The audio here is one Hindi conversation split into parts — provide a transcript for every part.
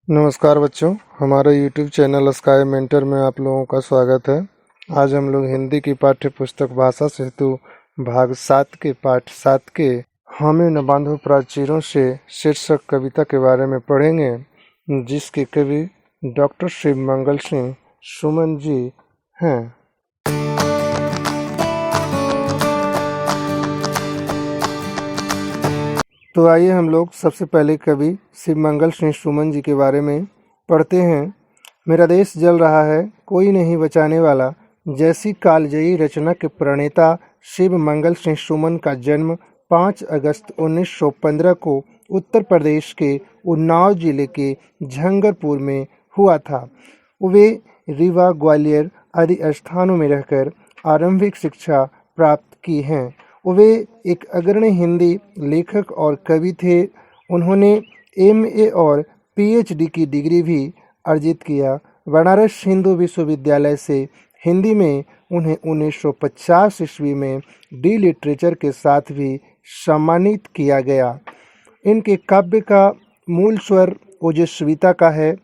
नमस्कार बच्चों, हमारा यूट्यूब चैनल स्काई मेंटर में आप लोगों का स्वागत है। आज हम लोग हिंदी की पाठ्य पुस्तक भाषा सेतु भाग 7 के पाठ 7 के हमें न बांधो प्राचीरों से शीर्षक कविता के बारे में पढ़ेंगे, जिसके कवि डॉक्टर शिव मंगल सिंह सुमन जी हैं। तो आइए हम लोग सबसे पहले कवि शिव मंगल सिंह सुमन जी के बारे में पढ़ते हैं। मेरा देश जल रहा है, कोई नहीं बचाने वाला, जैसी कालजयी रचना के प्रणेता शिव मंगल सिंह सुमन का जन्म 5 अगस्त 1915 को उत्तर प्रदेश के उन्नाव जिले के झंगरपुर में हुआ था। वे रीवा, ग्वालियर आदि स्थानों में रहकर आरंभिक शिक्षा प्राप्त की हैं। वे एक अग्रणी हिंदी लेखक और कवि थे। उन्होंने एमए और पीएचडी की डिग्री भी अर्जित किया। बनारस हिंदू विश्वविद्यालय से हिंदी में उन्हें 1950 ईस्वी में डी लिटरेचर के साथ भी सम्मानित किया गया। इनके काव्य का मूल स्वर ओजस्विता का है।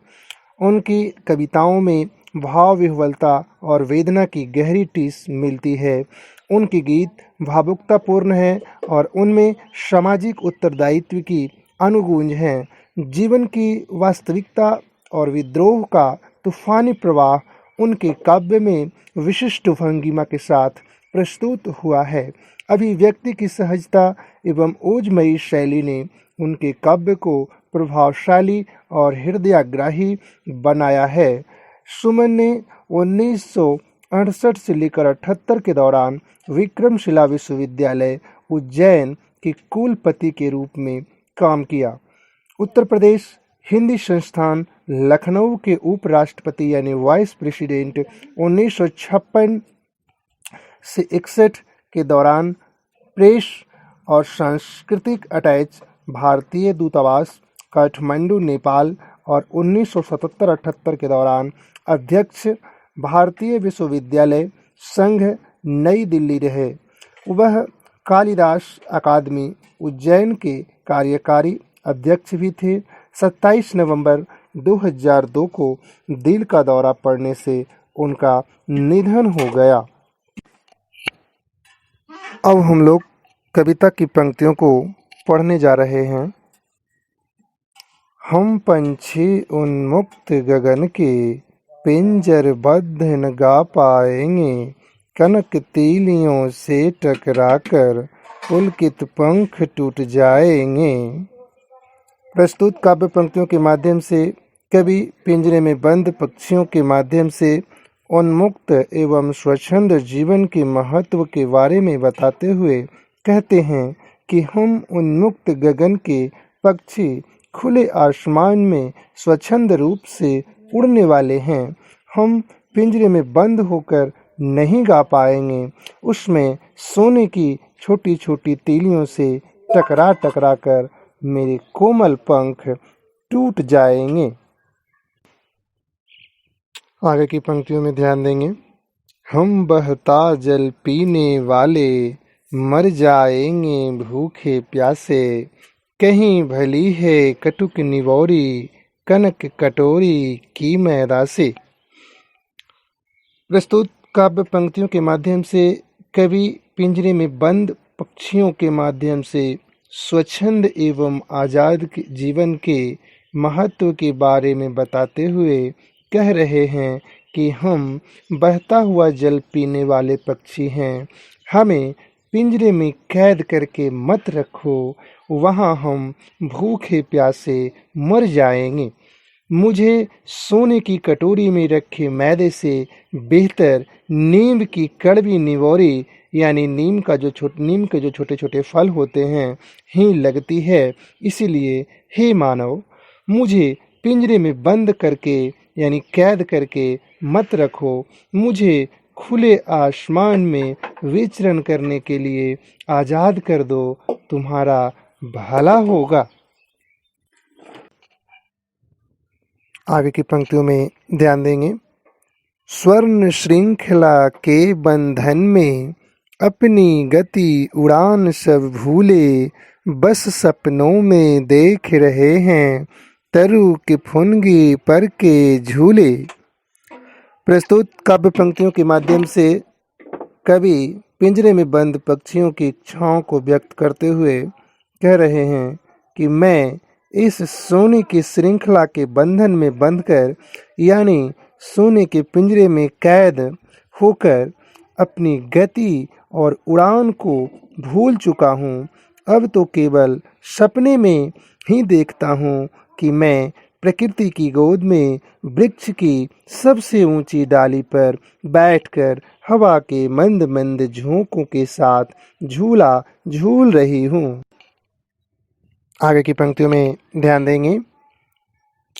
उनकी कविताओं में भाव विह्वलता और वेदना की गहरी टीस मिलती है। उनके गीत भावुकतापूर्ण हैं और उनमें सामाजिक उत्तरदायित्व की अनुगूंज है। जीवन की वास्तविकता और विद्रोह का तूफानी प्रवाह उनके काव्य में विशिष्ट भंगिमा के साथ प्रस्तुत हुआ है। अभिव्यक्ति की सहजता एवं ओजमयी शैली ने उनके काव्य को प्रभावशाली और हृदयाग्राही बनाया है। सुमन ने 1968 से लेकर 78 के दौरान विक्रमशिला विश्वविद्यालय उज्जैन के कुलपति के रूप में काम किया। उत्तर प्रदेश हिंदी संस्थान लखनऊ के उपराष्ट्रपति यानी वाइस प्रेसिडेंट 1956 से 61 के दौरान प्रेस और सांस्कृतिक अटैच भारतीय दूतावास काठमांडू, नेपाल और 1977-78 के दौरान अध्यक्ष भारतीय विश्वविद्यालय संघ नई दिल्ली रहे। वह कालिदास अकादमी उज्जैन के कार्यकारी अध्यक्ष भी थे। 27 नवंबर 2002 को दिल का दौरा पड़ने से उनका निधन हो गया। अब हम लोग कविता की पंक्तियों को पढ़ने जा रहे हैं। हम पंछी उन्मुक्त गगन के पिंजरबद्ध न गा पाएंगे, कनक तीलियों से टकराकर पुलकित पंख टूट जाएंगे। प्रस्तुत काव्य पंक्तियों के माध्यम से कवि पिंजरे में बंद पक्षियों के माध्यम से उन्मुक्त एवं स्वच्छंद जीवन के महत्व के बारे में बताते हुए कहते हैं कि हम उन्मुक्त गगन के पक्षी खुले आसमान में स्वच्छंद रूप से उड़ने वाले हैं। हम पिंजरे में बंद होकर नहीं गा पाएंगे, उसमें सोने की छोटी छोटी तीलियों से टकरा टकरा कर मेरे कोमल पंख टूट जाएंगे। आगे की पंक्तियों में ध्यान देंगे। हम बहता जल पीने वाले मर जाएंगे भूखे प्यासे, कहीं भली है कटुक निवौरी कनक कटोरी की मैदा से। प्रस्तुत काव्य पंक्तियों के माध्यम से कवि पिंजरे में बंद पक्षियों के माध्यम से स्वच्छंद एवं आज़ाद जीवन के महत्व के बारे में बताते हुए कह रहे हैं कि हम बहता हुआ जल पीने वाले पक्षी हैं। हमें पिंजरे में कैद करके मत रखो, वहाँ हम भूखे प्यासे मर जाएंगे। मुझे सोने की कटोरी में रखे मैदे से बेहतर नीम की कड़वी निवौरी यानी नीम के जो छोटे छोटे फल होते हैं ही लगती है। इसीलिए हे मानव, मुझे पिंजरे में बंद करके यानी कैद करके मत रखो, मुझे खुले आसमान में विचरण करने के लिए आज़ाद कर दो, तुम्हारा भला होगा। आगे की पंक्तियों में ध्यान देंगे। स्वर्ण श्रृंखला के बंधन में अपनी गति उड़ान सब भूले, बस सपनों में देख रहे हैं तरु के फुनगी पर के झूले। प्रस्तुत काव्य पंक्तियों के माध्यम से कवि पिंजरे में बंद पक्षियों की इच्छाओं को व्यक्त करते हुए कह रहे हैं कि मैं इस सोने की श्रृंखला के बंधन में बंधकर यानी सोने के पिंजरे में कैद होकर अपनी गति और उड़ान को भूल चुका हूँ। अब तो केवल सपने में ही देखता हूँ कि मैं प्रकृति की गोद में वृक्ष की सबसे ऊंची डाली पर बैठकर हवा के मंद मंद झोंकों के साथ झूला झूल रही हूँ। आगे की पंक्तियों में ध्यान देंगे।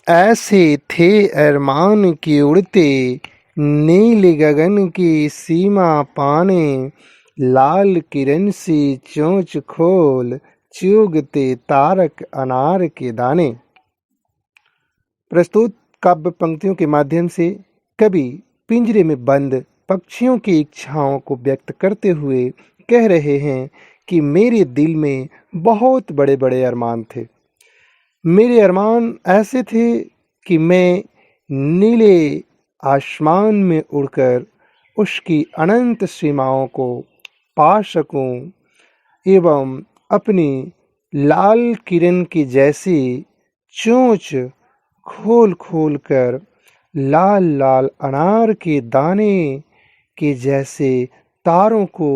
ऐसे थे अरमान की उड़ते, नील गगन की सीमा पाने, लाल किरण सी चोंच खोल, चुगते तारक अनार के दाने। प्रस्तुत काव्य पंक्तियों के माध्यम से कवि पिंजरे में बंद पक्षियों की इच्छाओं को व्यक्त करते हुए कह रहे हैं कि मेरे दिल में बहुत बड़े बड़े अरमान थे। मेरे अरमान ऐसे थे कि मैं नीले आसमान में उड़कर उसकी अनंत सीमाओं को पा सकूं एवं अपनी लाल किरण की जैसी चोंच खोल खोल कर लाल लाल अनार के दाने के जैसे तारों को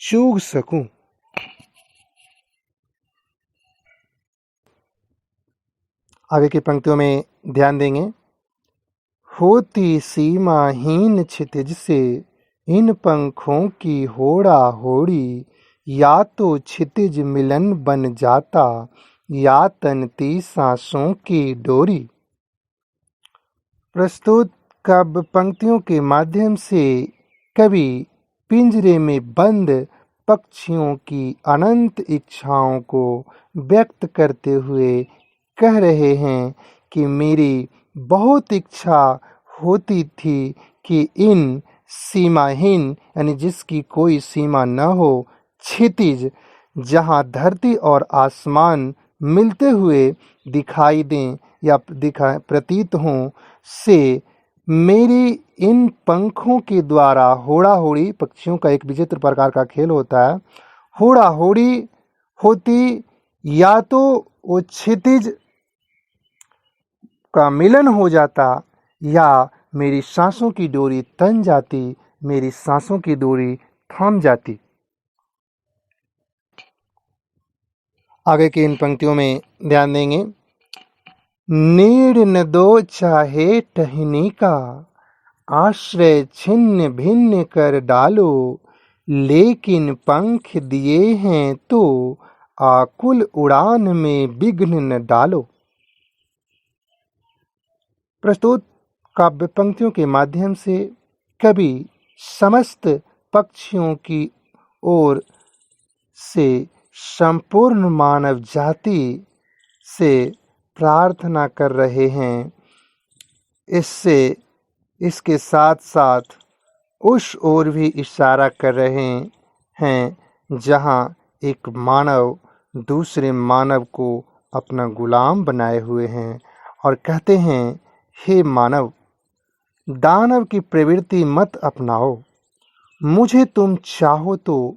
चूग सकूं। आगे की पंक्तियों में ध्यान देंगे। होती सीमाहीन क्षितिज से इन पंखों की होड़ा होड़ी, या तो क्षितिज मिलन बन जाता, या तनती सांसों की डोरी। प्रस्तुत काव्य पंक्तियों के माध्यम से कवि पिंजरे में बंद पक्षियों की अनंत इच्छाओं को व्यक्त करते हुए कह रहे हैं कि मेरी बहुत इच्छा होती थी कि इन सीमाहीन यानी जिसकी कोई सीमा न हो क्षितिज, जहाँ धरती और आसमान मिलते हुए दिखाई दें या प्रतीत हों, से मेरी इन पंखों के द्वारा होड़ा होड़ी, पक्षियों का एक विचित्र प्रकार का खेल होता है, होड़ा होड़ी होती, या तो वो क्षितिज का मिलन हो जाता या मेरी सांसों की डोरी तन जाती, मेरी सांसों की डोरी थम जाती। आगे की इन पंक्तियों में ध्यान देंगे। नीड़ न दो चाहे टहनी का, आश्रय छिन्न भिन्न कर डालो, लेकिन पंख दिए हैं तो आकुल उड़ान में विघ्न न डालो। प्रस्तुत काव्य पंक्तियों के माध्यम से कवि समस्त पक्षियों की ओर से संपूर्ण मानव जाति से प्रार्थना कर रहे हैं। इसके साथ साथ उस ओर भी इशारा कर रहे हैं जहां एक मानव दूसरे मानव को अपना गुलाम बनाए हुए हैं और कहते हैं, हे मानव, दानव की प्रवृत्ति मत अपनाओ, मुझे तुम चाहो तो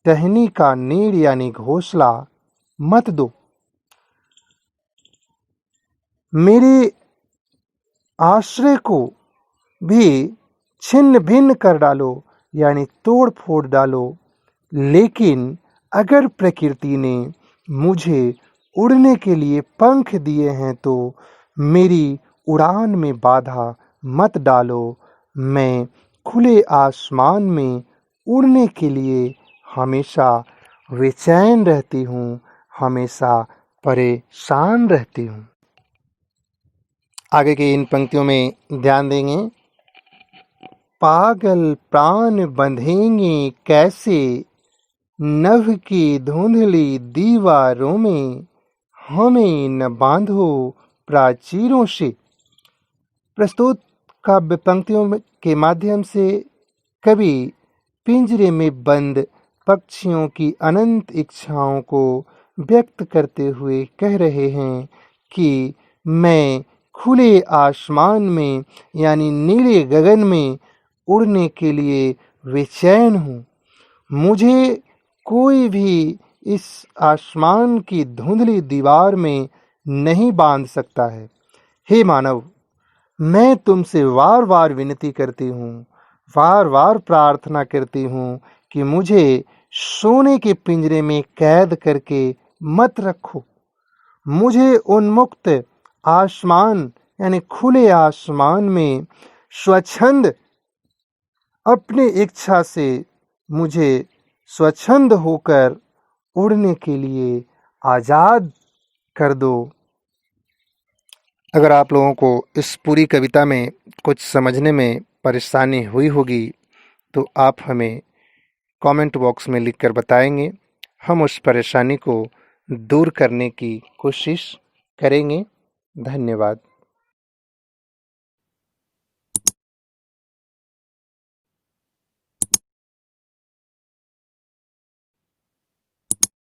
टहनी का नीड़ यानी घोंसला मत दो, मेरे आश्रय को भी छिन्न भिन्न कर डालो यानी तोड़ फोड़ डालो, लेकिन अगर प्रकृति ने मुझे उड़ने के लिए पंख दिए हैं तो मेरी उड़ान में बाधा मत डालो। मैं खुले आसमान में उड़ने के लिए हमेशा बेचैन रहती हूँ, हमेशा परेशान रहती हूँ। आगे की इन पंक्तियों में ध्यान देंगे। पागल प्राण बंधेंगे कैसे, नभ की धुंधली दीवारों में, हमें न बांधो प्राचीरों से। प्रस्तुत काव्य पंक्तियों के माध्यम से कवि पिंजरे में बंद पक्षियों की अनंत इच्छाओं को व्यक्त करते हुए कह रहे हैं कि मैं खुले आसमान में यानी नीले गगन में उड़ने के लिए बेचैन हूँ। मुझे कोई भी इस आसमान की धुंधली दीवार में नहीं बांध सकता है। हे मानव, मैं तुमसे वार वार विनती करती हूँ, वार वार प्रार्थना करती हूँ कि मुझे सोने के पिंजरे में कैद करके मत रखो। मुझे उन्मुक्त आसमान यानी खुले आसमान में स्वच्छंद अपनी इच्छा से मुझे स्वच्छंद होकर उड़ने के लिए आज़ाद कर दो। अगर आप लोगों को इस पूरी कविता में कुछ समझने में परेशानी हुई होगी तो आप हमें कमेंट बॉक्स में लिखकर बताएंगे। हम उस परेशानी को दूर करने की कोशिश करेंगे। धन्यवाद।